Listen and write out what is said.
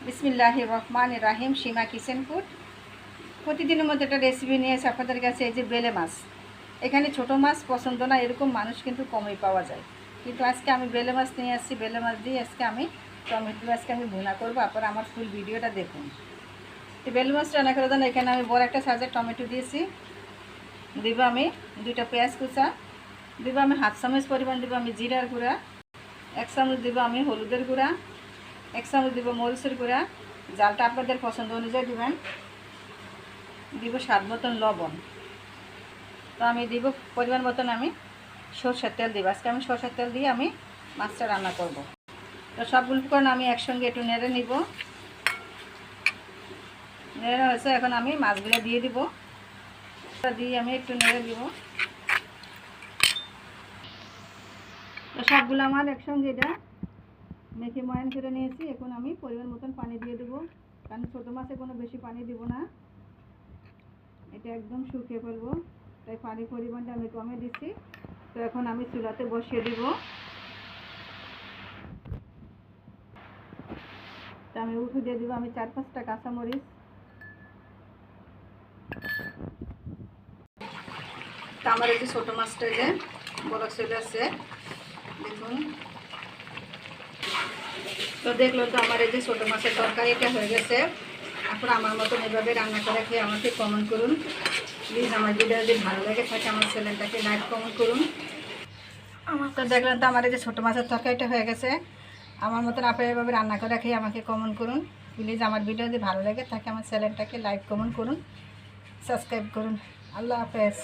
বিসমিল্লাহির রহমানির রহিম। সীমা kitchen food প্রতিদিনের মধ্যে একটা রেসিপি নিয়ে এসে আপনাদের কাছে। এই যে বেলে মাছ, এখানে ছোট মাছ পছন্দ না, এরকম মানুষ কিন্তু কমই পাওয়া যায়, কিন্তু আজকে আমি বেলে মাছ নিয়ে আসছি। বেলে মাছ দিয়ে আজকে আমি টমেটো আমি ভুনা করবো। আপনারা আমার ফুল ভিডিওটা দেখুন। এই বেলে মাছ রান্না করার জন্য এখানে আমি বড় একটা সাইজের টমেটো দিয়েছি, দিব আমি 2টা পেঁয়াজ কুচা, দিব আমি 1/2 চামচ পরিমাণ দিব আমি জিরার গুঁড়া, 1 চামচ দিব আমি হলুদের গুঁড়া, 1 চামচ দিব মরিচের গুঁড়া, জালটা আপনাদের পছন্দ অনুযায়ী দিবেন, দিব স্বাদ মতন লবণ। তো আমি দিব পরিমাণ মতন আমি সরষের তেল দিব। আজকে আমি সরষের তেল দিয়ে আমি মাছটা রান্না করব। তো সবগুলো উপকরণ আমি একসঙ্গে একটু নেড়ে নিব। নেড়ে হয়েছে, এখন আমি মাছগুলো দিয়ে দিব, দিয়ে আমি একটু নেড়ে দিব। তো সবগুলো আমার একসঙ্গে এটা মেখে ময়ান করে নিয়েছি। এখন আমি পরিমাণ মতন পানি দিয়ে দেবো, কারণ ছোটো মাছে কোনো বেশি পানি দিব না, এটা একদম শুকিয়ে ফেলবো, তাই পানির পরিমাণটা আমি কমে দিচ্ছি। তো এখন আমি চুলাতে বসিয়ে দিব। তো আমি উঠে দিয়ে দিব আমি 4-5টা কাঁচামরিচ। তো আমার এই যে ছোটো মাছটা যে বড় চলে আসছে দেখুন। তো দেখলো তো আমার এই যে ছোটো মাছের তরকারিটা হয়ে গেছে। এখন আমার মতন এভাবে রান্না করে খেয়ে আমাকে কমেন্ট করুন প্লিজ। আমার ভিডিও যদি ভালো লাগে থাকে আমার চ্যানেলটাকে লাইক কমেন্ট করুন। তো দেখলেন তো আমার এই যে ছোটো মাছের তরকারিটা হয়ে গেছে। আমার মতন আপনারা এভাবে রান্না করে খেয়ে আমাকে কমেন্ট করুন প্লিজ। আমার ভিডিও যদি ভালো লাগে থাকে আমার চ্যানেলটাকে লাইক কমেন্ট করুন, সাবস্ক্রাইব করুন। আল্লাহ হাফেজ।